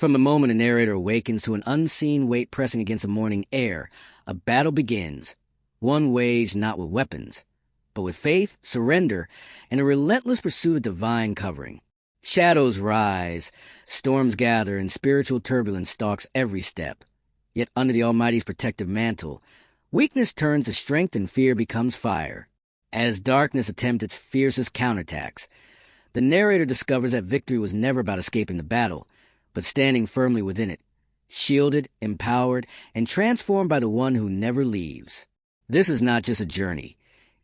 From the moment a narrator awakens to an unseen weight pressing against the morning air, a battle begins, one waged not with weapons, but with faith, surrender, and a relentless pursuit of divine covering. Shadows rise, storms gather, and spiritual turbulence stalks every step. Yet under the Almighty's protective mantle, weakness turns to strength and fear becomes fire. As darkness attempts its fiercest counterattacks, the narrator discovers that victory was never about escaping the battle, but standing firmly within it, shielded, empowered, and transformed by the one who never leaves. This is not just a journey.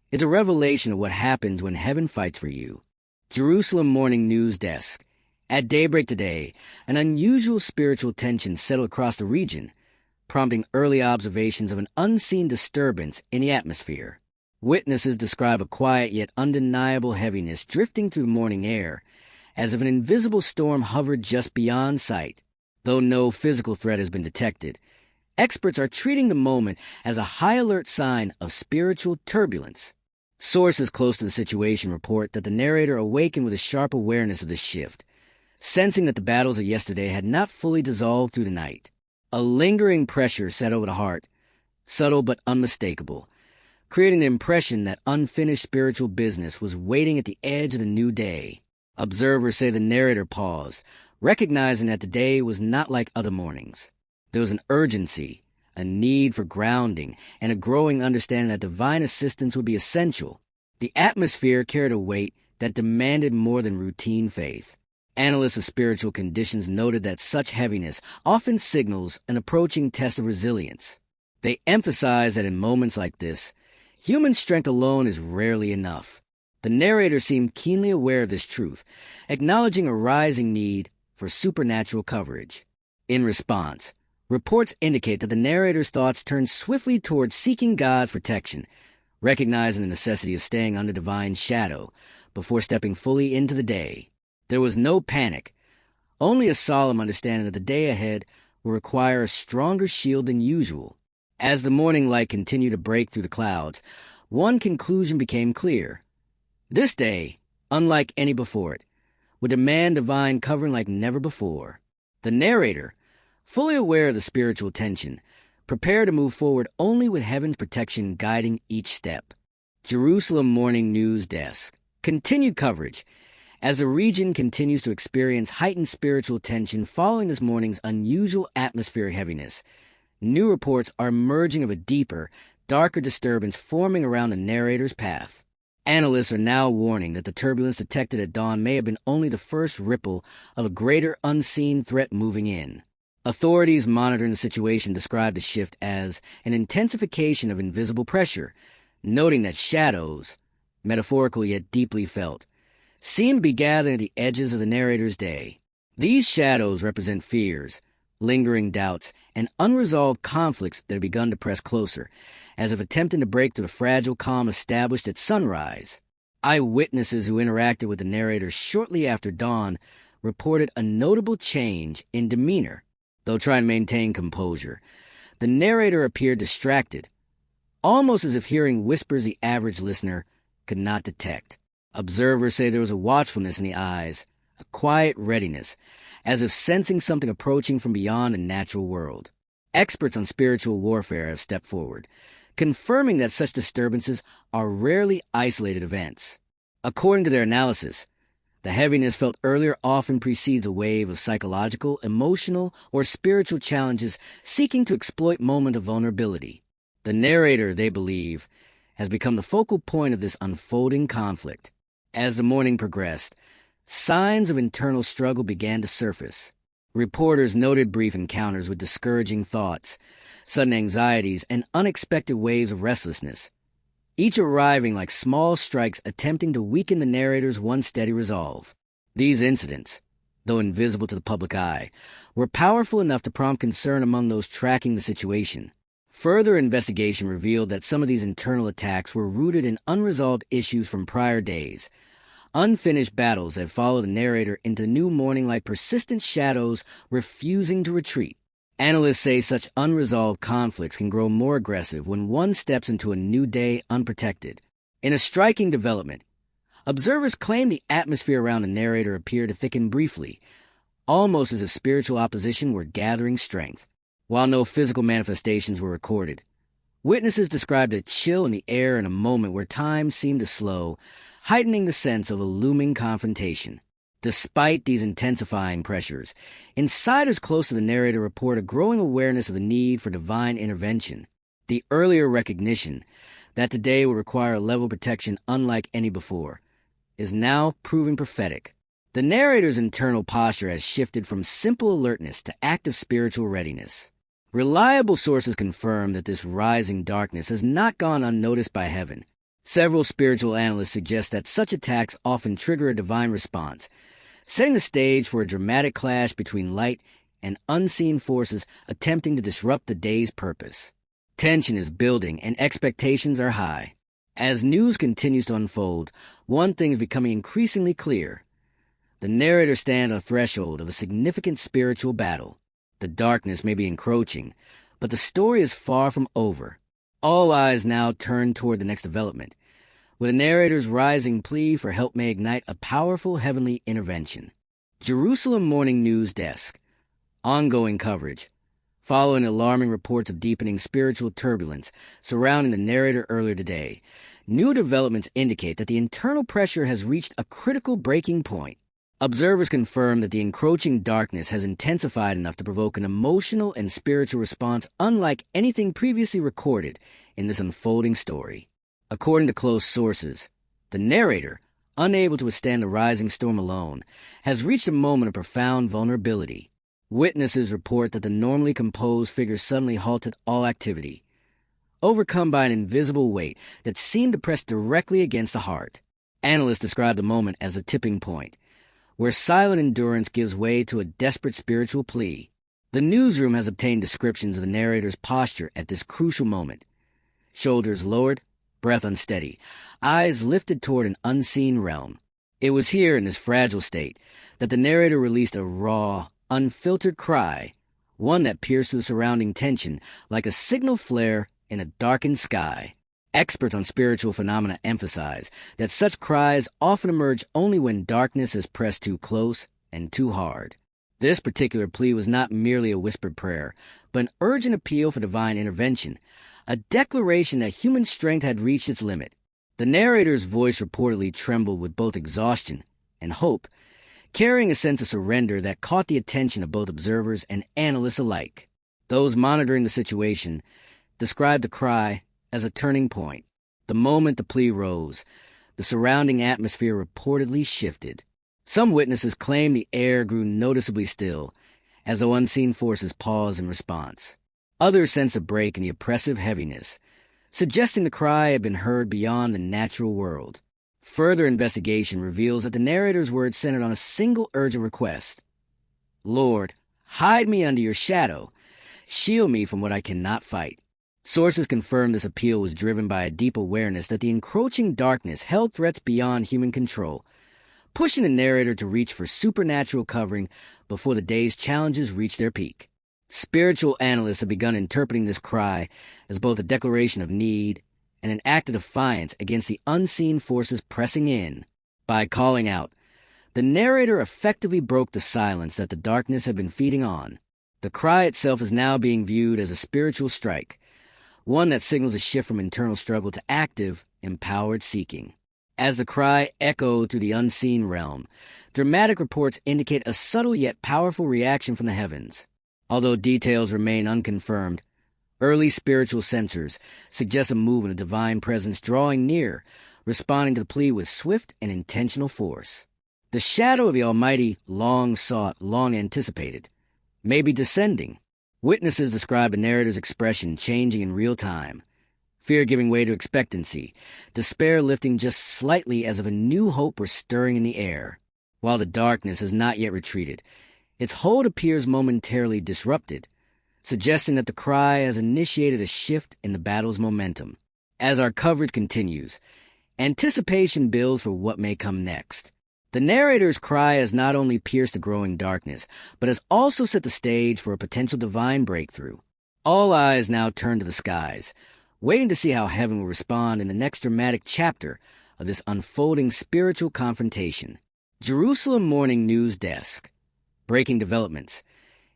It's a revelation of what happens when heaven fights for you. Jerusalem Morning News Desk. At daybreak today, an unusual spiritual tension settled across the region, prompting early observations of an unseen disturbance in the atmosphere. Witnesses describe a quiet yet undeniable heaviness drifting through the morning air, as if an invisible storm hovered just beyond sight. Though no physical threat has been detected, experts are treating the moment as a high-alert sign of spiritual turbulence. Sources close to the situation report that the narrator awakened with a sharp awareness of this shift, sensing that the battles of yesterday had not fully dissolved through the night. A lingering pressure set over the heart, subtle but unmistakable, creating the impression that unfinished spiritual business was waiting at the edge of the new day. Observers say the narrator paused, recognizing that the day was not like other mornings. There was an urgency, a need for grounding, and a growing understanding that divine assistance would be essential. The atmosphere carried a weight that demanded more than routine faith. Analysts of spiritual conditions noted that such heaviness often signals an approaching test of resilience. They emphasized that in moments like this, human strength alone is rarely enough. The narrator seemed keenly aware of this truth, acknowledging a rising need for supernatural coverage. In response, reports indicate that the narrator's thoughts turned swiftly towards seeking God's protection, recognizing the necessity of staying under divine shadow before stepping fully into the day. There was no panic, only a solemn understanding that the day ahead will require a stronger shield than usual. As the morning light continued to break through the clouds, one conclusion became clear. This day, unlike any before it, would demand divine covering like never before. The narrator, fully aware of the spiritual tension, prepared to move forward only with heaven's protection guiding each step. Jerusalem Morning News Desk. Continued coverage. As the region continues to experience heightened spiritual tension following this morning's unusual atmospheric heaviness, new reports are emerging of a deeper, darker disturbance forming around the narrator's path. Analysts are now warning that the turbulence detected at dawn may have been only the first ripple of a greater unseen threat moving in. Authorities monitoring the situation describe the shift as an intensification of invisible pressure, noting that shadows, metaphorical yet deeply felt, seem to be gathering at the edges of the narrator's day. These shadows represent fears, lingering doubts, and unresolved conflicts that have begun to press closer, as if attempting to break through the fragile calm established at sunrise. Eyewitnesses who interacted with the narrator shortly after dawn reported a notable change in demeanor. Though trying to maintain composure, the narrator appeared distracted, almost as if hearing whispers the average listener could not detect. Observers say there was a watchfulness in the eyes, a quiet readiness, as if sensing something approaching from beyond the natural world. Experts on spiritual warfare have stepped forward, confirming that such disturbances are rarely isolated events. According to their analysis, the heaviness felt earlier often precedes a wave of psychological, emotional, or spiritual challenges seeking to exploit moments of vulnerability. The narrator, they believe, has become the focal point of this unfolding conflict. As the morning progressed, signs of internal struggle began to surface. Reporters noted brief encounters with discouraging thoughts, sudden anxieties, and unexpected waves of restlessness, each arriving like small strikes attempting to weaken the narrator's once steady resolve. These incidents, though invisible to the public eye, were powerful enough to prompt concern among those tracking the situation. Further investigation revealed that some of these internal attacks were rooted in unresolved issues from prior days, unfinished battles that followed the narrator into the new morning like persistent shadows refusing to retreat. Analysts say such unresolved conflicts can grow more aggressive when one steps into a new day unprotected. In a striking development, observers claim the atmosphere around the narrator appeared to thicken briefly, almost as if spiritual opposition were gathering strength. While no physical manifestations were recorded, witnesses described a chill in the air and a moment where time seemed to slow, heightening the sense of a looming confrontation. Despite these intensifying pressures, insiders close to the narrator report a growing awareness of the need for divine intervention. The earlier recognition that today will require a level of protection unlike any before is now proving prophetic. The narrator's internal posture has shifted from simple alertness to active spiritual readiness. Reliable sources confirm that this rising darkness has not gone unnoticed by heaven. Several spiritual analysts suggest that such attacks often trigger a divine response, setting the stage for a dramatic clash between light and unseen forces attempting to disrupt the day's purpose. Tension is building and expectations are high. As news continues to unfold, one thing is becoming increasingly clear. The narrator stands on the threshold of a significant spiritual battle. The darkness may be encroaching, but the story is far from over. All eyes now turn toward the next development, where the narrator's rising plea for help may ignite a powerful heavenly intervention. Jerusalem Morning News Desk. Ongoing coverage. Following alarming reports of deepening spiritual turbulence surrounding the narrator earlier today, new developments indicate that the internal pressure has reached a critical breaking point. Observers confirm that the encroaching darkness has intensified enough to provoke an emotional and spiritual response unlike anything previously recorded in this unfolding story. According to close sources, the narrator, unable to withstand the rising storm alone, has reached a moment of profound vulnerability. Witnesses report that the normally composed figure suddenly halted all activity, overcome by an invisible weight that seemed to press directly against the heart. Analysts describe the moment as a tipping point, where silent endurance gives way to a desperate spiritual plea. The newsroom has obtained descriptions of the narrator's posture at this crucial moment. Shoulders lowered, breath unsteady, eyes lifted toward an unseen realm. It was here in this fragile state that the narrator released a raw, unfiltered cry, one that pierced through the surrounding tension like a signal flare in a darkened sky. Experts on spiritual phenomena emphasize that such cries often emerge only when darkness is pressed too close and too hard. This particular plea was not merely a whispered prayer, but an urgent appeal for divine intervention, a declaration that human strength had reached its limit. The narrator's voice reportedly trembled with both exhaustion and hope, carrying a sense of surrender that caught the attention of both observers and analysts alike. Those monitoring the situation described the cry as a turning point. The moment the plea rose, the surrounding atmosphere reportedly shifted. Some witnesses claim the air grew noticeably still, as though unseen forces paused in response. Others sense a break in the oppressive heaviness, suggesting the cry had been heard beyond the natural world. Further investigation reveals that the narrator's words centered on a single urgent request. Lord, hide me under your shadow. Shield me from what I cannot fight. Sources confirm this appeal was driven by a deep awareness that the encroaching darkness held threats beyond human control, pushing the narrator to reach for supernatural covering before the day's challenges reached their peak. Spiritual analysts have begun interpreting this cry as both a declaration of need and an act of defiance against the unseen forces pressing in. By calling out, the narrator effectively broke the silence that the darkness had been feeding on. The cry itself is now being viewed as a spiritual strike, one that signals a shift from internal struggle to active, empowered seeking. As the cry echoed through the unseen realm, dramatic reports indicate a subtle yet powerful reaction from the heavens. Although details remain unconfirmed, early spiritual sensors suggest a movement of divine presence drawing near, responding to the plea with swift and intentional force. The shadow of the Almighty, long sought, long anticipated, may be descending. Witnesses describe the narrator's expression changing in real time, fear giving way to expectancy, despair lifting just slightly as if a new hope were stirring in the air. While the darkness has not yet retreated, its hold appears momentarily disrupted, suggesting that the cry has initiated a shift in the battle's momentum. As our coverage continues, anticipation builds for what may come next. The narrator's cry has not only pierced the growing darkness, but has also set the stage for a potential divine breakthrough. All eyes now turn to the skies, waiting to see how heaven will respond in the next dramatic chapter of this unfolding spiritual confrontation. Jerusalem Morning News Desk. Breaking developments.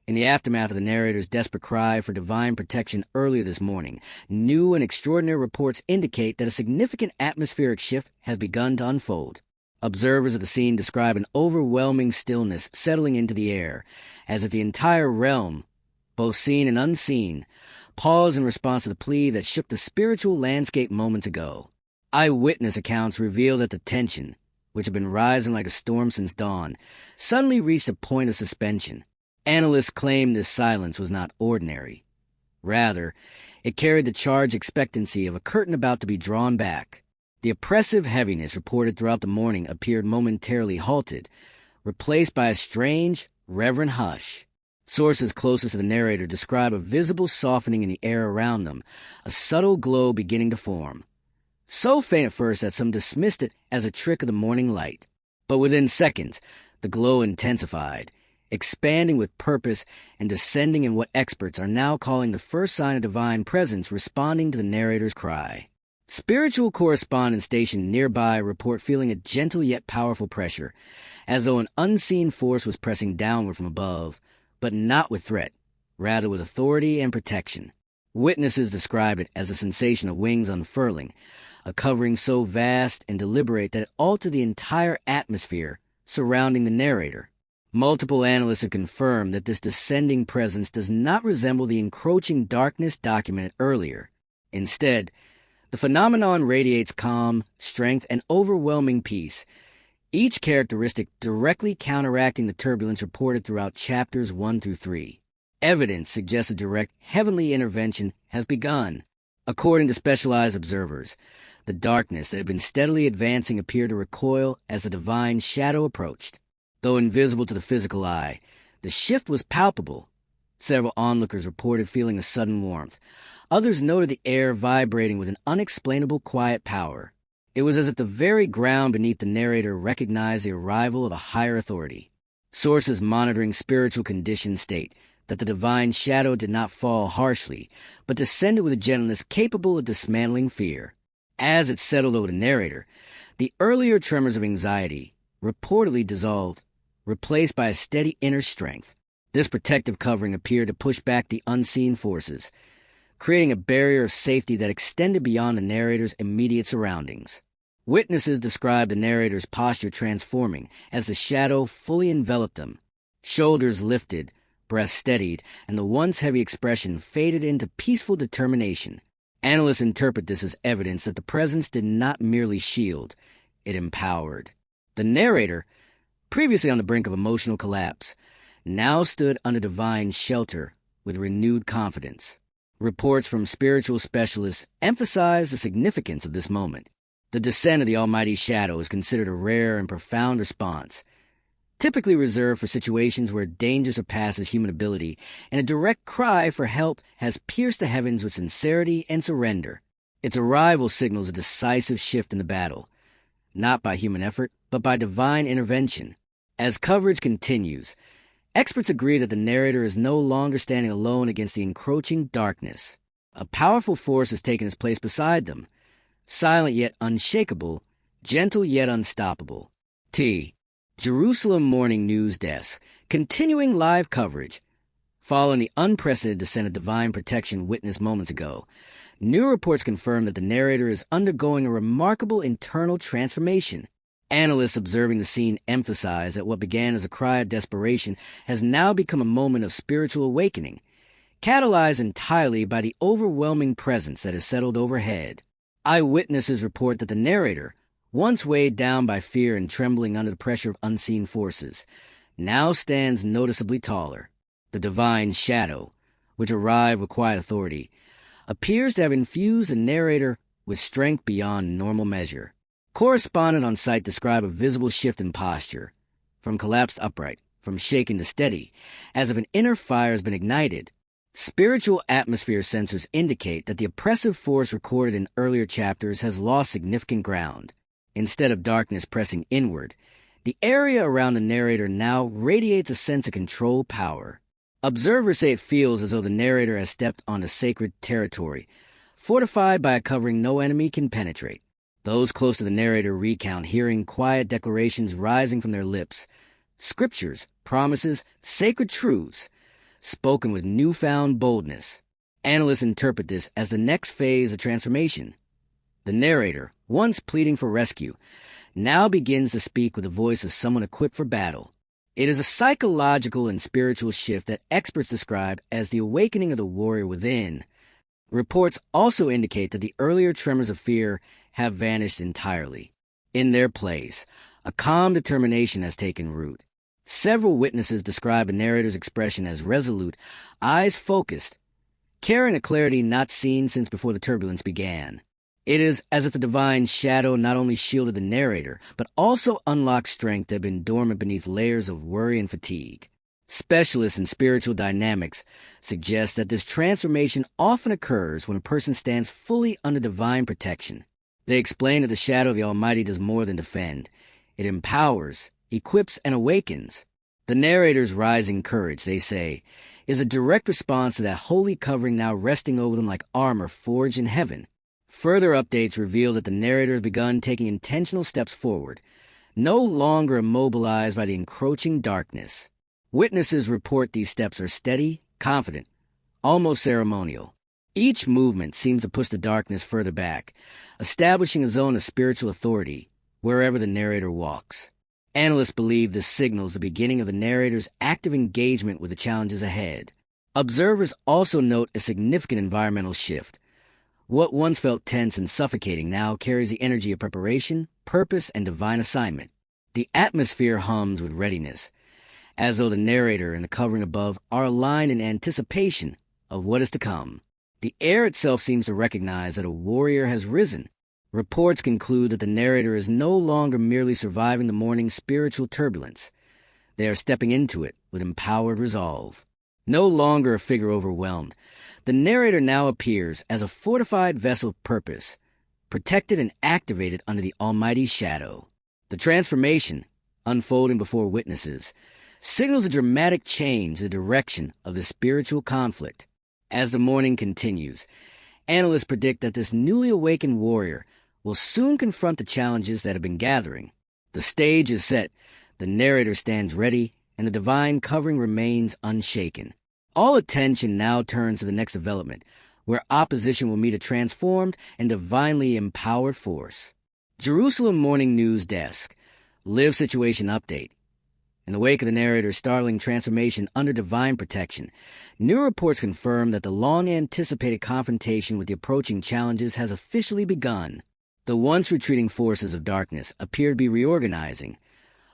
In the aftermath of the narrator's desperate cry for divine protection earlier this morning, new and extraordinary reports indicate that a significant atmospheric shift has begun to unfold. Observers of the scene describe an overwhelming stillness settling into the air, as if the entire realm, both seen and unseen, paused in response to the plea that shook the spiritual landscape moments ago. Eyewitness accounts reveal that the tension, which had been rising like a storm since dawn, suddenly reached a point of suspension. Analysts claim this silence was not ordinary. Rather, it carried the charged expectancy of a curtain about to be drawn back. The oppressive heaviness reported throughout the morning appeared momentarily halted, replaced by a strange, reverent hush. Sources closest to the narrator describe a visible softening in the air around them, a subtle glow beginning to form. So faint at first that some dismissed it as a trick of the morning light. But within seconds, the glow intensified, expanding with purpose and descending in what experts are now calling the first sign of divine presence responding to the narrator's cry. Spiritual correspondents stationed nearby report feeling a gentle yet powerful pressure, as though an unseen force was pressing downward from above, but not with threat, rather with authority and protection. Witnesses describe it as a sensation of wings unfurling, a covering so vast and deliberate that it altered the entire atmosphere surrounding the narrator. Multiple analysts have confirmed that this descending presence does not resemble the encroaching darkness documented earlier. Instead, the phenomenon radiates calm, strength, and overwhelming peace, each characteristic directly counteracting the turbulence reported throughout chapters 1 through 3. Evidence suggests a direct heavenly intervention has begun. According to specialized observers, the darkness that had been steadily advancing appeared to recoil as the divine shadow approached. Though invisible to the physical eye, the shift was palpable. Several onlookers reported feeling a sudden warmth. Others noted the air vibrating with an unexplainable quiet power. It was as if the very ground beneath the narrator recognized the arrival of a higher authority. Sources monitoring spiritual conditions state that the divine shadow did not fall harshly, but descended with a gentleness capable of dismantling fear. As it settled over the narrator, the earlier tremors of anxiety reportedly dissolved, replaced by a steady inner strength. This protective covering appeared to push back the unseen forces, creating a barrier of safety that extended beyond the narrator's immediate surroundings. Witnesses describe the narrator's posture transforming as the shadow fully enveloped him. Shoulders lifted, breath steadied, and the once heavy expression faded into peaceful determination. Analysts interpret this as evidence that the presence did not merely shield, it empowered. The narrator, previously on the brink of emotional collapse, now stood under divine shelter with renewed confidence. Reports from spiritual specialists emphasize the significance of this moment. The descent of the Almighty Shadow is considered a rare and profound response, typically reserved for situations where danger surpasses human ability, and a direct cry for help has pierced the heavens with sincerity and surrender. Its arrival signals a decisive shift in the battle, not by human effort, but by divine intervention. As coverage continues, experts agree that the narrator is no longer standing alone against the encroaching darkness. A powerful force has taken its place beside them, silent yet unshakable, gentle yet unstoppable. Jerusalem Morning News Desk, continuing live coverage. Following the unprecedented descent of divine protection witnessed moments ago, new reports confirm that the narrator is undergoing a remarkable internal transformation. Analysts observing the scene emphasize that what began as a cry of desperation has now become a moment of spiritual awakening, catalyzed entirely by the overwhelming presence that has settled overhead. Eyewitnesses report that the narrator, once weighed down by fear and trembling under the pressure of unseen forces, now stands noticeably taller. The divine shadow, which arrived with quiet authority, appears to have infused the narrator with strength beyond normal measure. Correspondents on site describe a visible shift in posture, from collapsed upright, from shaken to steady, as if an inner fire has been ignited. Spiritual atmosphere sensors indicate that the oppressive force recorded in earlier chapters has lost significant ground. Instead of darkness pressing inward, the area around the narrator now radiates a sense of controlled power. Observers say it feels as though the narrator has stepped onto sacred territory, fortified by a covering no enemy can penetrate. Those close to the narrator recount hearing quiet declarations rising from their lips, scriptures promises, sacred truths, spoken with newfound boldness. Analysts interpret this as the next phase of transformation. The narrator, once pleading for rescue, now begins to speak with the voice of someone equipped for battle. It is a psychological and spiritual shift that experts describe as the awakening of the warrior within. Reports also indicate that the earlier tremors of fear have vanished entirely. In their place, a calm determination has taken root. Several witnesses describe a narrator's expression as resolute, eyes focused, carrying a clarity not seen since before the turbulence began. It is as if the divine shadow not only shielded the narrator, but also unlocked strength that had been dormant beneath layers of worry and fatigue. Specialists in spiritual dynamics suggest that this transformation often occurs when a person stands fully under divine protection. They explain that the shadow of the Almighty does more than defend. It empowers, equips, and awakens. The narrator's rising courage, they say, is a direct response to that holy covering now resting over them like armor forged in heaven. Further updates reveal that the narrator has begun taking intentional steps forward, no longer immobilized by the encroaching darkness. Witnesses report these steps are steady, confident, almost ceremonial. Each movement seems to push the darkness further back, establishing a zone of spiritual authority wherever the narrator walks. Analysts believe this signals the beginning of the narrator's active engagement with the challenges ahead. Observers also note a significant environmental shift. What once felt tense and suffocating now carries the energy of preparation, purpose, and divine assignment. The atmosphere hums with readiness, as though the narrator and the covering above are aligned in anticipation of what is to come. The air itself seems to recognize that a warrior has risen. Reports conclude that the narrator is no longer merely surviving the morning's spiritual turbulence. They are stepping into it with empowered resolve. No longer a figure overwhelmed, the narrator now appears as a fortified vessel of purpose, protected and activated under the Almighty's shadow. The transformation, unfolding before witnesses, signals a dramatic change in the direction of the spiritual conflict. As the morning continues, analysts predict that this newly awakened warrior will soon confront the challenges that have been gathering. The stage is set, the narrator stands ready, and the divine covering remains unshaken. All attention now turns to the next development, where opposition will meet a transformed and divinely empowered force. Jerusalem Morning News Desk. Live Situation Update. In the wake of the narrator's startling transformation under divine protection, new reports confirm that the long-anticipated confrontation with the approaching challenges has officially begun. The once retreating forces of darkness appear to be reorganizing,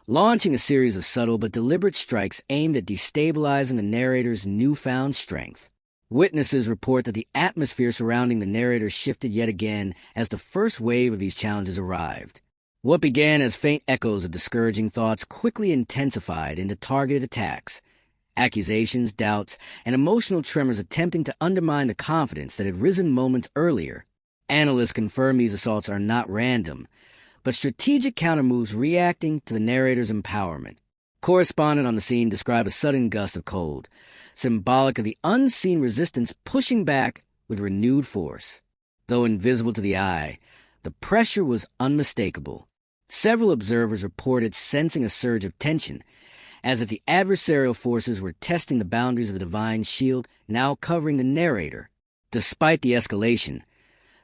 launching a series of subtle but deliberate strikes aimed at destabilizing the narrator's newfound strength. Witnesses report that the atmosphere surrounding the narrator shifted yet again as the first wave of these challenges arrived. What began as faint echoes of discouraging thoughts quickly intensified into targeted attacks, accusations, doubts, and emotional tremors attempting to undermine the confidence that had risen moments earlier. Analysts confirm these assaults are not random, but strategic countermoves reacting to the narrator's empowerment. Correspondents on the scene describe a sudden gust of cold, symbolic of the unseen resistance pushing back with renewed force. Though invisible to the eye, the pressure was unmistakable. Several observers reported sensing a surge of tension, as if the adversarial forces were testing the boundaries of the divine shield now covering the narrator. Despite the escalation,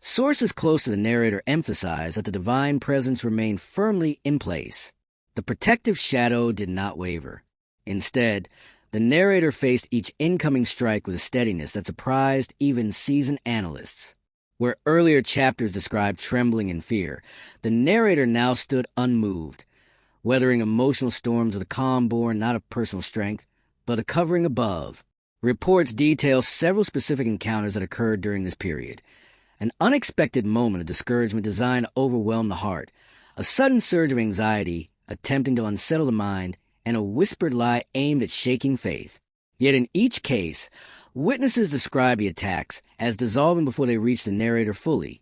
sources close to the narrator emphasize that the divine presence remained firmly in place. The protective shadow did not waver. Instead, the narrator faced each incoming strike with a steadiness that surprised even seasoned analysts. Where earlier chapters described trembling and fear, the narrator now stood unmoved, weathering emotional storms with a calm born not of personal strength, but a covering above. Reports detail several specific encounters that occurred during this period. An unexpected moment of discouragement designed to overwhelm the heart, a sudden surge of anxiety attempting to unsettle the mind, and a whispered lie aimed at shaking faith. Yet in each case, witnesses describe the attacks as dissolving before they reach the narrator fully,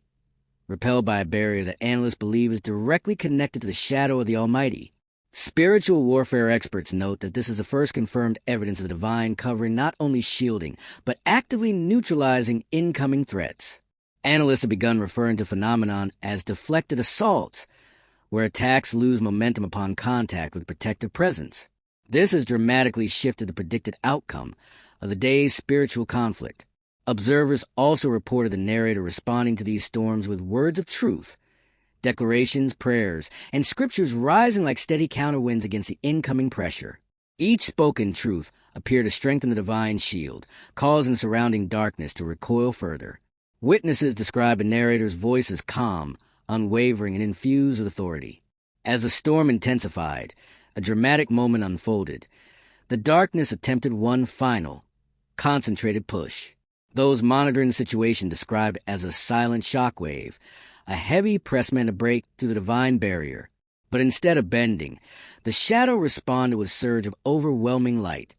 repelled by a barrier that analysts believe is directly connected to the shadow of the Almighty. Spiritual warfare experts note that this is the first confirmed evidence of the divine covering not only shielding, but actively neutralizing incoming threats. Analysts have begun referring to phenomenon as deflected assaults, where attacks lose momentum upon contact with protective presence. This has dramatically shifted the predicted outcome of the day's spiritual conflict. Observers also reported the narrator responding to these storms with words of truth, declarations, prayers, and scriptures rising like steady counterwinds against the incoming pressure. Each spoken truth appeared to strengthen the divine shield, causing surrounding darkness to recoil further. Witnesses describe a narrator's voice as calm, unwavering, and infused with authority. As the storm intensified, a dramatic moment unfolded. The darkness attempted one final, concentrated push. Those monitoring the situation described it as a silent shockwave, a heavy press meant to break through the divine barrier. But instead of bending, the shadow responded with a surge of overwhelming light,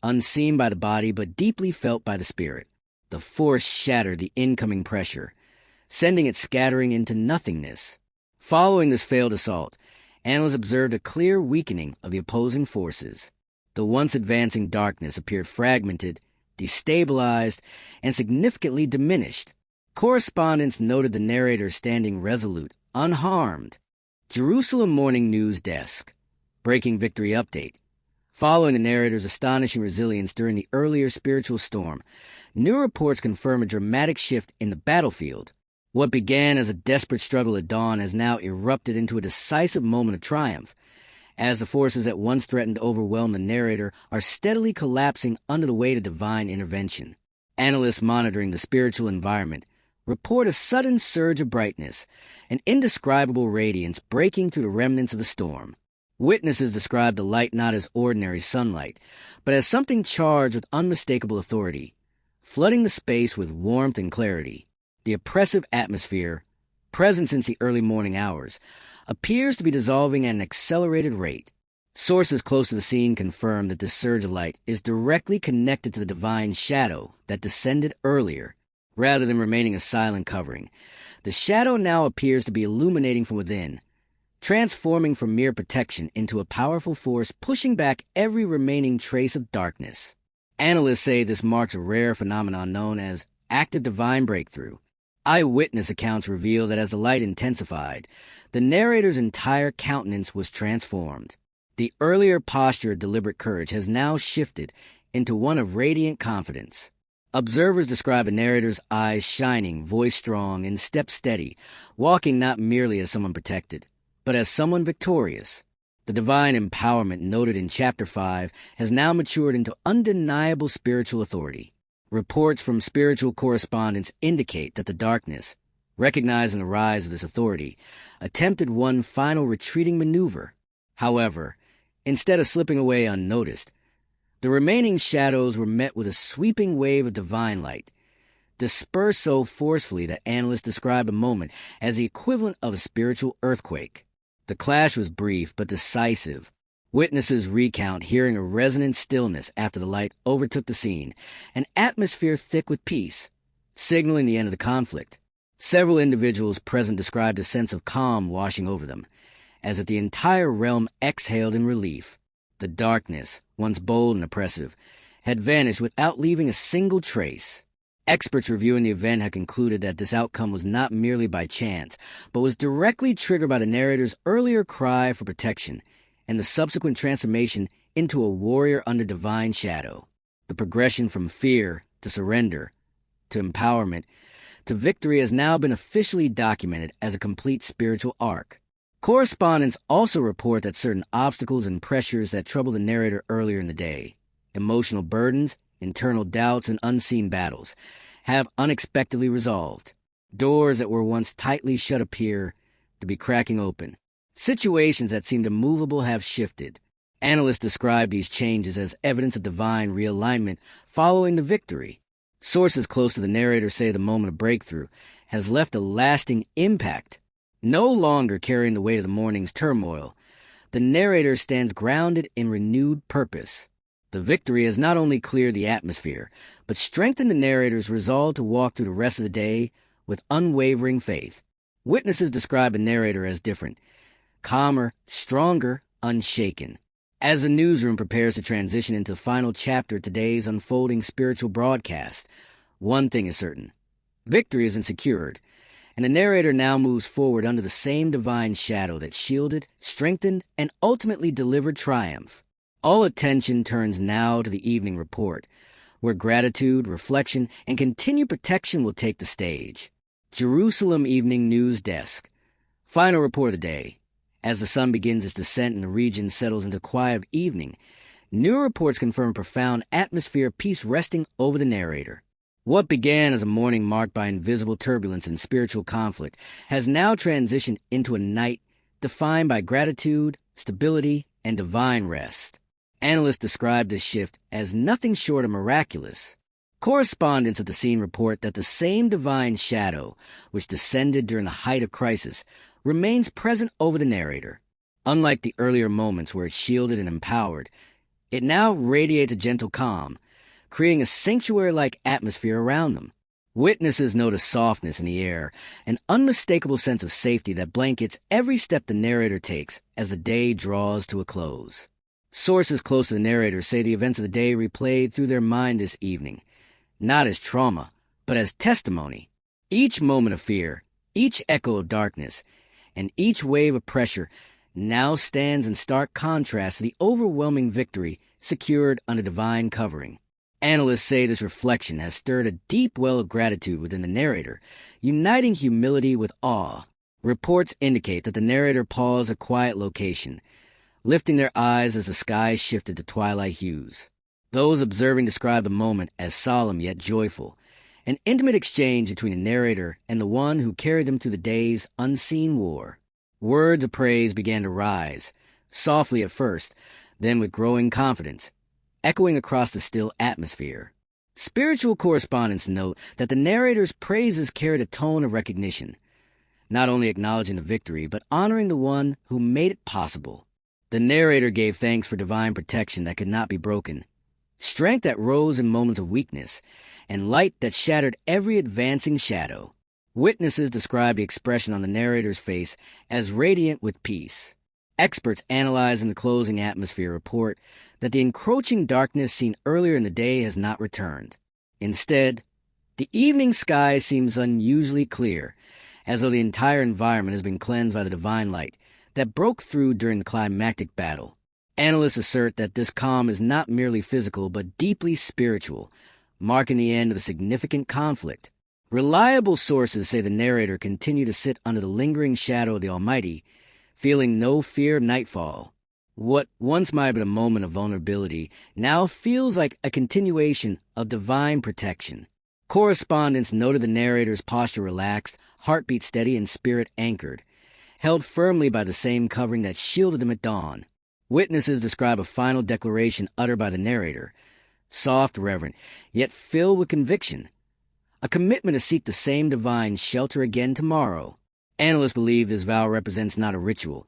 unseen by the body but deeply felt by the spirit. The force shattered the incoming pressure, sending it scattering into nothingness. Following this failed assault, analysts observed a clear weakening of the opposing forces. The once advancing darkness appeared fragmented, destabilized, and significantly diminished. Correspondents noted the narrator standing resolute, unharmed. Jerusalem Morning News Desk. Breaking victory update. Following the narrator's astonishing resilience during the earlier spiritual storm, new reports confirm a dramatic shift in the battlefield. What began as a desperate struggle at dawn has now erupted into a decisive moment of triumph, as the forces that once threatened to overwhelm the narrator are steadily collapsing under the weight of divine intervention. Analysts monitoring the spiritual environment report a sudden surge of brightness, an indescribable radiance breaking through the remnants of the storm. Witnesses describe the light not as ordinary sunlight, but as something charged with unmistakable authority, flooding the space with warmth and clarity. The oppressive atmosphere, present since the early morning hours, appears to be dissolving at an accelerated rate. Sources close to the scene confirm that this surge of light is directly connected to the divine shadow that descended earlier. Rather than remaining a silent covering, the shadow now appears to be illuminating from within, transforming from mere protection into a powerful force pushing back every remaining trace of darkness. Analysts say this marks a rare phenomenon known as active divine breakthrough. Eyewitness accounts reveal that as the light intensified, the narrator's entire countenance was transformed. The earlier posture of deliberate courage has now shifted into one of radiant confidence. Observers describe a narrator's eyes shining, voice strong, and step steady, walking not merely as someone protected, but as someone victorious. The divine empowerment noted in Chapter 5 has now matured into undeniable spiritual authority. Reports from spiritual correspondents indicate that the darkness, recognizing the rise of this authority, attempted one final retreating maneuver. However, instead of slipping away unnoticed, the remaining shadows were met with a sweeping wave of divine light, dispersed so forcefully that analysts describe a moment as the equivalent of a spiritual earthquake. The clash was brief but decisive. Witnesses recount hearing a resonant stillness after the light overtook the scene, an atmosphere thick with peace, signaling the end of the conflict. Several individuals present described a sense of calm washing over them, as if the entire realm exhaled in relief. The darkness, once bold and oppressive, had vanished without leaving a single trace. Experts reviewing the event had concluded that this outcome was not merely by chance, but was directly triggered by the narrator's earlier cry for protection and the subsequent transformation into a warrior under divine shadow. The progression from fear to surrender, to empowerment, to victory has now been officially documented as a complete spiritual arc. Correspondents also report that certain obstacles and pressures that troubled the narrator earlier in the day, emotional burdens, internal doubts, and unseen battles, have unexpectedly resolved. Doors that were once tightly shut appear to be cracking open. Situations that seemed immovable have shifted. Analysts describe these changes as evidence of divine realignment following the victory. Sources close to the narrator say the moment of breakthrough has left a lasting impact. No longer carrying the weight of the morning's turmoil, the narrator stands grounded in renewed purpose. The victory has not only cleared the atmosphere, but strengthened the narrator's resolve to walk through the rest of the day with unwavering faith. Witnesses describe the narrator as different, calmer, stronger, unshaken. As the newsroom prepares to transition into the final chapter of today's unfolding spiritual broadcast, one thing is certain. Victory isn't secured, and the narrator now moves forward under the same divine shadow that shielded, strengthened, and ultimately delivered triumph. All attention turns now to the evening report, where gratitude, reflection, and continued protection will take the stage. Jerusalem Evening News Desk. Final report of the day. As the sun begins its descent and the region settles into quiet of evening, new reports confirm a profound atmosphere of peace resting over the narrator. What began as a morning marked by invisible turbulence and spiritual conflict has now transitioned into a night defined by gratitude, stability, and divine rest. Analysts describe this shift as nothing short of miraculous. Correspondents of the scene report that the same divine shadow, which descended during the height of crisis, remains present over the narrator. Unlike the earlier moments where it shielded and empowered, it now radiates a gentle calm, creating a sanctuary-like atmosphere around them. Witnesses note a softness in the air, an unmistakable sense of safety that blankets every step the narrator takes as the day draws to a close. Sources close to the narrator say the events of the day replayed through their mind this evening, not as trauma, but as testimony. Each moment of fear, each echo of darkness, and each wave of pressure now stands in stark contrast to the overwhelming victory secured under divine covering. Analysts say this reflection has stirred a deep well of gratitude within the narrator, uniting humility with awe. Reports indicate that the narrator paused at a quiet location, lifting their eyes as the sky shifted to twilight hues. Those observing describe the moment as solemn yet joyful, an intimate exchange between the narrator and the one who carried them through the day's unseen war. Words of praise began to rise, softly at first, then with growing confidence, echoing across the still atmosphere. Spiritual correspondents note that the narrator's praises carried a tone of recognition, not only acknowledging the victory, but honoring the one who made it possible. The narrator gave thanks for divine protection that could not be broken, strength that rose in moments of weakness, and light that shattered every advancing shadow. Witnesses describe the expression on the narrator's face as radiant with peace. Experts analyzing the closing atmosphere report that the encroaching darkness seen earlier in the day has not returned. Instead, the evening sky seems unusually clear, as though the entire environment has been cleansed by the divine light that broke through during the climactic battle. Analysts assert that this calm is not merely physical but deeply spiritual, marking the end of a significant conflict. Reliable sources say the narrator continued to sit under the lingering shadow of the Almighty, feeling no fear of nightfall. What once might have been a moment of vulnerability now feels like a continuation of divine protection. Correspondents noted the narrator's posture relaxed, heartbeat steady, and spirit anchored, held firmly by the same covering that shielded them at dawn. Witnesses describe a final declaration uttered by the narrator, soft, reverent, yet filled with conviction, a commitment to seek the same divine shelter again tomorrow. Analysts believe this vow represents not a ritual,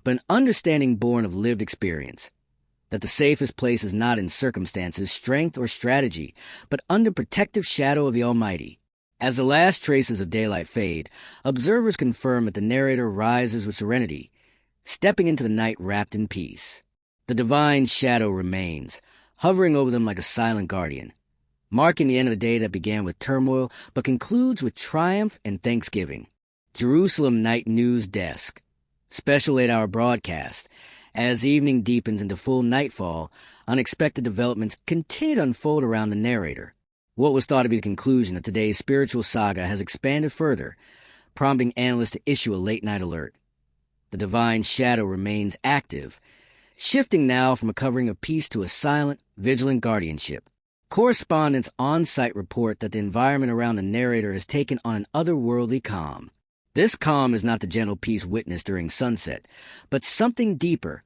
but an understanding born of lived experience, that the safest place is not in circumstances, strength, or strategy, but under protective shadow of the Almighty. As the last traces of daylight fade, observers confirm that the narrator rises with serenity, stepping into the night wrapped in peace. The divine shadow remains, hovering over them like a silent guardian, marking the end of a day that began with turmoil but concludes with triumph and thanksgiving. Jerusalem Night News Desk. Special 8-hour broadcast. As evening deepens into full nightfall, unexpected developments continue to unfold around the narrator. What was thought to be the conclusion of today's spiritual saga has expanded further, prompting analysts to issue a late-night alert. The divine shadow remains active, shifting now from a covering of peace to a silent, vigilant guardianship. Correspondents on-site report that the environment around the narrator has taken on an otherworldly calm. This calm is not the gentle peace witnessed during sunset, but something deeper,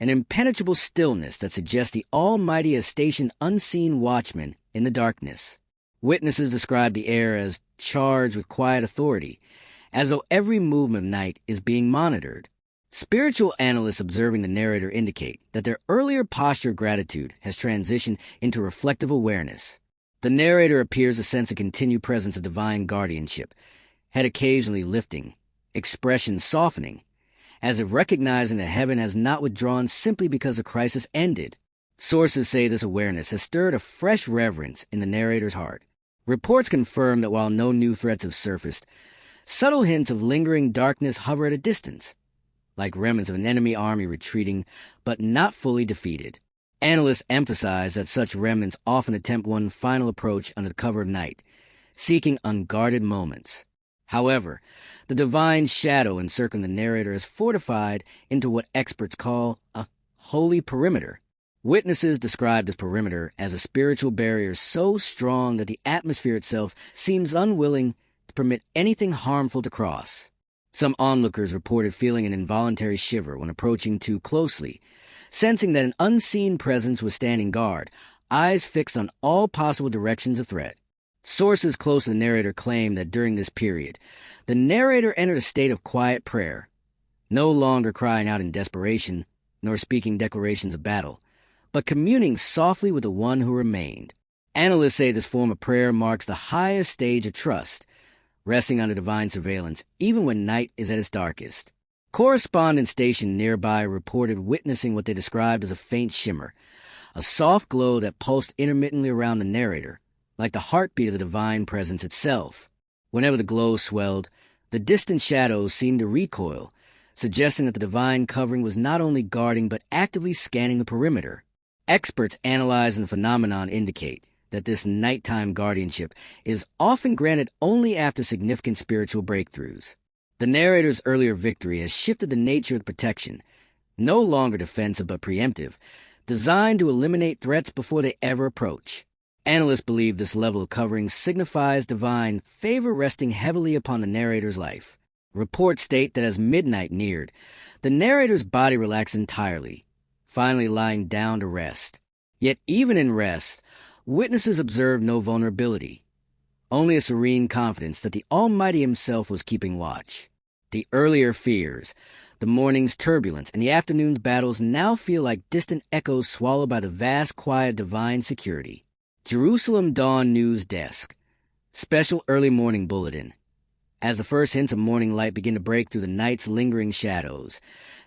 an impenetrable stillness that suggests the Almighty has stationed unseen watchmen in the darkness. Witnesses describe the air as charged with quiet authority, as though every movement of night is being monitored. Spiritual analysts observing the narrator indicate that their earlier posture of gratitude has transitioned into reflective awareness. The narrator appears to sense a continued presence of divine guardianship, head occasionally lifting, expression softening, as if recognizing that heaven has not withdrawn simply because the crisis ended. Sources say this awareness has stirred a fresh reverence in the narrator's heart. Reports confirm that while no new threats have surfaced, subtle hints of lingering darkness hover at a distance, like remnants of an enemy army retreating but not fully defeated. Analysts emphasize that such remnants often attempt one final approach under the cover of night, seeking unguarded moments. However, the divine shadow encircling the narrator is fortified into what experts call a holy perimeter. Witnesses describe this perimeter as a spiritual barrier so strong that the atmosphere itself seems unwilling to permit anything harmful to cross. Some onlookers reported feeling an involuntary shiver when approaching too closely, sensing that an unseen presence was standing guard, eyes fixed on all possible directions of threat. Sources close to the narrator claim that during this period, the narrator entered a state of quiet prayer, no longer crying out in desperation, nor speaking declarations of battle, but communing softly with the one who remained. Analysts say this form of prayer marks the highest stage of trust, resting under divine surveillance, even when night is at its darkest. Correspondents stationed nearby reported witnessing what they described as a faint shimmer, a soft glow that pulsed intermittently around the narrator, like the heartbeat of the divine presence itself. Whenever the glow swelled, the distant shadows seemed to recoil, suggesting that the divine covering was not only guarding but actively scanning the perimeter. Experts analyzing the phenomenon indicate that this nighttime guardianship is often granted only after significant spiritual breakthroughs. The narrator's earlier victory has shifted the nature of the protection, no longer defensive but preemptive, designed to eliminate threats before they ever approach. Analysts believe this level of covering signifies divine favor resting heavily upon the narrator's life. Reports state that as midnight neared, the narrator's body relaxed entirely, finally lying down to rest. Yet even in rest, witnesses observed no vulnerability, only a serene confidence that the Almighty Himself was keeping watch. The earlier fears, the morning's turbulence, and the afternoon's battles now feel like distant echoes swallowed by the vast quiet of divine security. Jerusalem Dawn News Desk. Special Early Morning Bulletin. As the first hints of morning light begin to break through the night's lingering shadows,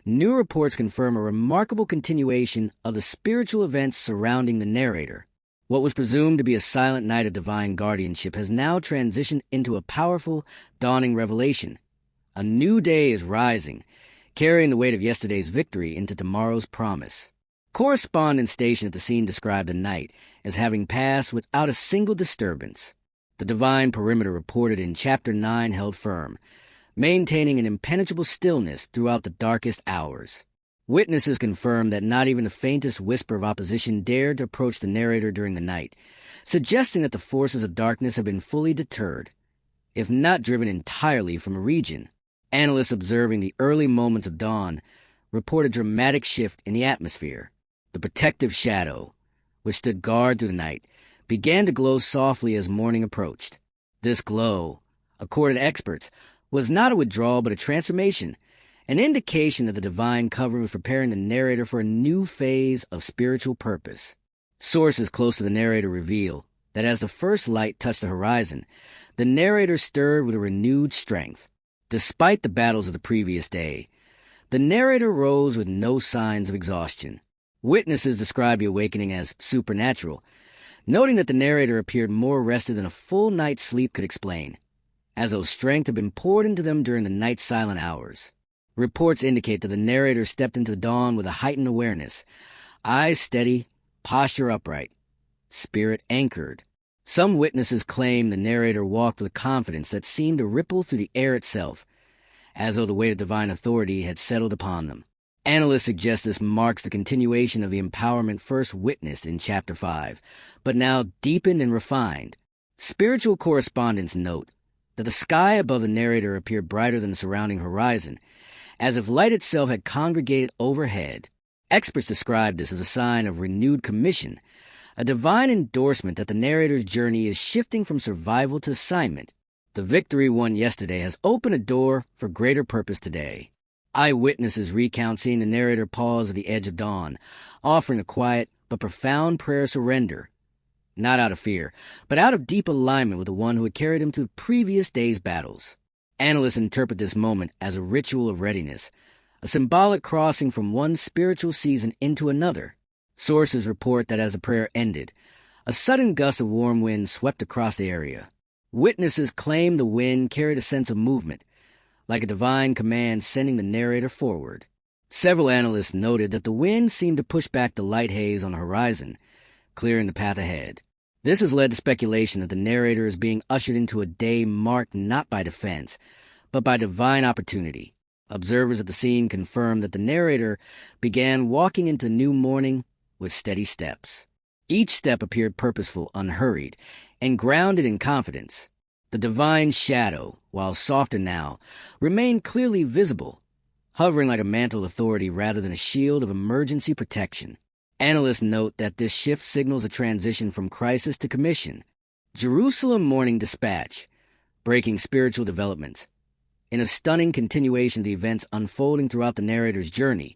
new reports confirm a remarkable continuation of the spiritual events surrounding the narrator. What was presumed to be a silent night of divine guardianship has now transitioned into a powerful, dawning revelation. A new day is rising, carrying the weight of yesterday's victory into tomorrow's promise. Correspondents stationed at the scene described the night as having passed without a single disturbance. The divine perimeter reported in Chapter 9 held firm, maintaining an impenetrable stillness throughout the darkest hours. Witnesses confirmed that not even the faintest whisper of opposition dared to approach the narrator during the night, suggesting that the forces of darkness had been fully deterred, if not driven entirely from the region. Analysts observing the early moments of dawn report a dramatic shift in the atmosphere. The protective shadow, which stood guard through the night, began to glow softly as morning approached. This glow, according to experts, was not a withdrawal but a transformation, an indication that the divine covering was preparing the narrator for a new phase of spiritual purpose. Sources close to the narrator reveal that as the first light touched the horizon, the narrator stirred with a renewed strength. Despite the battles of the previous day, the narrator rose with no signs of exhaustion. Witnesses describe the awakening as supernatural, noting that the narrator appeared more rested than a full night's sleep could explain, as though strength had been poured into them during the night's silent hours. Reports indicate that the narrator stepped into the dawn with a heightened awareness, eyes steady, posture upright, spirit anchored. Some witnesses claim the narrator walked with a confidence that seemed to ripple through the air itself, as though the weight of divine authority had settled upon them. Analysts suggest this marks the continuation of the empowerment first witnessed in Chapter 5, but now deepened and refined. Spiritual correspondents note that the sky above the narrator appeared brighter than the surrounding horizon, as if light itself had congregated overhead. Experts describe this as a sign of renewed commission, a divine endorsement that the narrator's journey is shifting from survival to assignment. The victory won yesterday has opened a door for greater purpose today. Eyewitnesses recount seeing the narrator pause at the edge of dawn, offering a quiet but profound prayer of surrender, not out of fear, but out of deep alignment with the one who had carried him through the previous day's battles. Analysts interpret this moment as a ritual of readiness, a symbolic crossing from one spiritual season into another. Sources report that as the prayer ended, a sudden gust of warm wind swept across the area. Witnesses claim the wind carried a sense of movement, like a divine command sending the narrator forward. Several analysts noted that the wind seemed to push back the light haze on the horizon, clearing the path ahead. This has led to speculation that the narrator is being ushered into a day marked not by defense, but by divine opportunity. Observers at the scene confirmed that the narrator began walking into new morning with steady steps. Each step appeared purposeful, unhurried, and grounded in confidence. The divine shadow, while softer now, remained clearly visible, hovering like a mantle of authority rather than a shield of emergency protection. Analysts note that this shift signals a transition from crisis to commission. Jerusalem Morning Dispatch, breaking spiritual developments. In a stunning continuation of the events unfolding throughout the narrator's journey,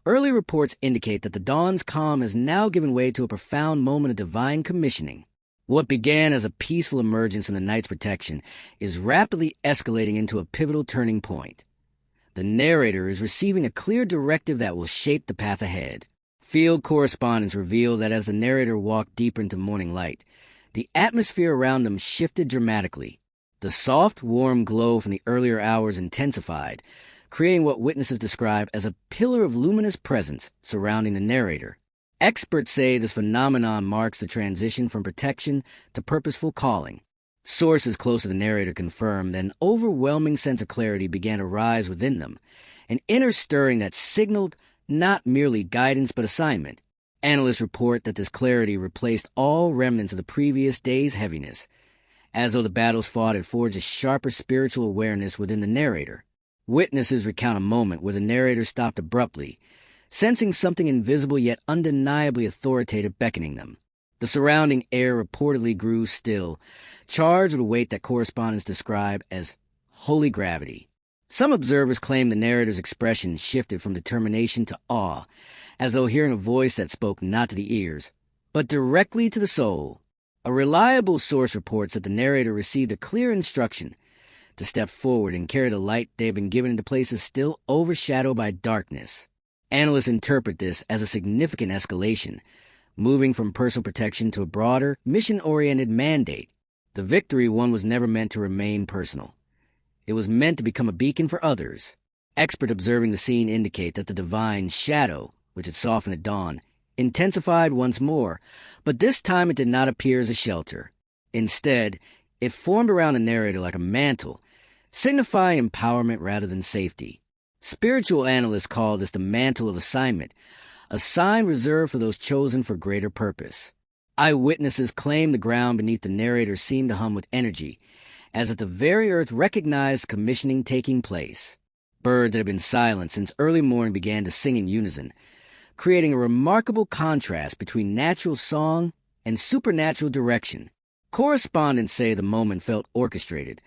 early reports indicate that the dawn's calm has now given way to a profound moment of divine commissioning. What began as a peaceful emergence in the night's protection is rapidly escalating into a pivotal turning point. The narrator is receiving a clear directive that will shape the path ahead. Field correspondents reveal that as the narrator walked deeper into morning light, the atmosphere around them shifted dramatically. The soft, warm glow from the earlier hours intensified, creating what witnesses describe as a pillar of luminous presence surrounding the narrator. Experts say this phenomenon marks the transition from protection to purposeful calling. Sources close to the narrator confirm that an overwhelming sense of clarity began to rise within them, an inner stirring that signaled not merely guidance but assignment. Analysts report that this clarity replaced all remnants of the previous day's heaviness, as though the battles fought had forged a sharper spiritual awareness within the narrator. Witnesses recount a moment where the narrator stopped abruptly, sensing something invisible yet undeniably authoritative beckoning them. The surrounding air reportedly grew still, charged with a weight that correspondents describe as holy gravity. Some observers claim the narrator's expression shifted from determination to awe, as though hearing a voice that spoke not to the ears, but directly to the soul. A reliable source reports that the narrator received a clear instruction to step forward and carry the light they had been given into places still overshadowed by darkness. Analysts interpret this as a significant escalation, moving from personal protection to a broader, mission-oriented mandate. The victory won was never meant to remain personal. It was meant to become a beacon for others. Experts observing the scene indicate that the divine shadow, which had softened at dawn, intensified once more, but this time it did not appear as a shelter. Instead, it formed around the narrator like a mantle, signifying empowerment rather than safety. Spiritual analysts call this the mantle of assignment, a sign reserved for those chosen for greater purpose. Eyewitnesses claim the ground beneath the narrator seemed to hum with energy, as if the very earth recognized commissioning taking place. Birds that had been silent since early morning began to sing in unison, creating a remarkable contrast between natural song and supernatural direction. Correspondents say the moment felt orchestrated,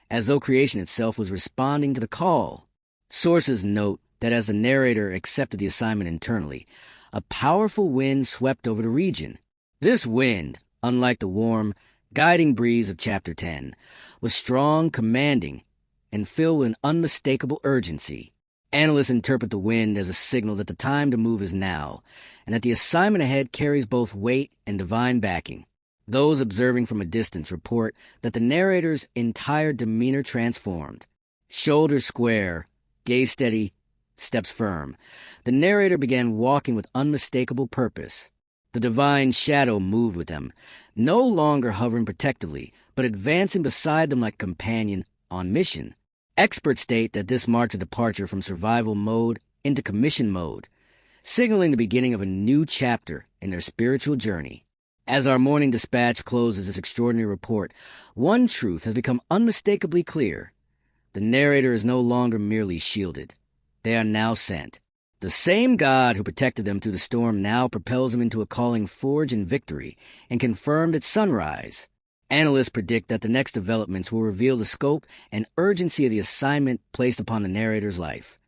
as though creation itself was responding to the call. Sources note that as the narrator accepted the assignment internally, a powerful wind swept over the region. This wind, unlike the warm, guiding breeze of Chapter 10, was strong, commanding, and filled with an unmistakable urgency. Analysts interpret the wind as a signal that the time to move is now, and that the assignment ahead carries both weight and divine backing. Those observing from a distance report that the narrator's entire demeanor transformed. Shoulders square, gaze steady, steps firm, the narrator began walking with unmistakable purpose. The divine shadow moved with them, no longer hovering protectively, but advancing beside them like a companion on mission. Experts state that this marks a departure from survival mode into commission mode, signaling the beginning of a new chapter in their spiritual journey. As our morning dispatch closes this extraordinary report, one truth has become unmistakably clear. The narrator is no longer merely shielded. They are now sent. The same God who protected them through the storm now propels them into a calling forged in victory and confirmed at sunrise. Analysts predict that the next developments will reveal the scope and urgency of the assignment placed upon the narrator's life.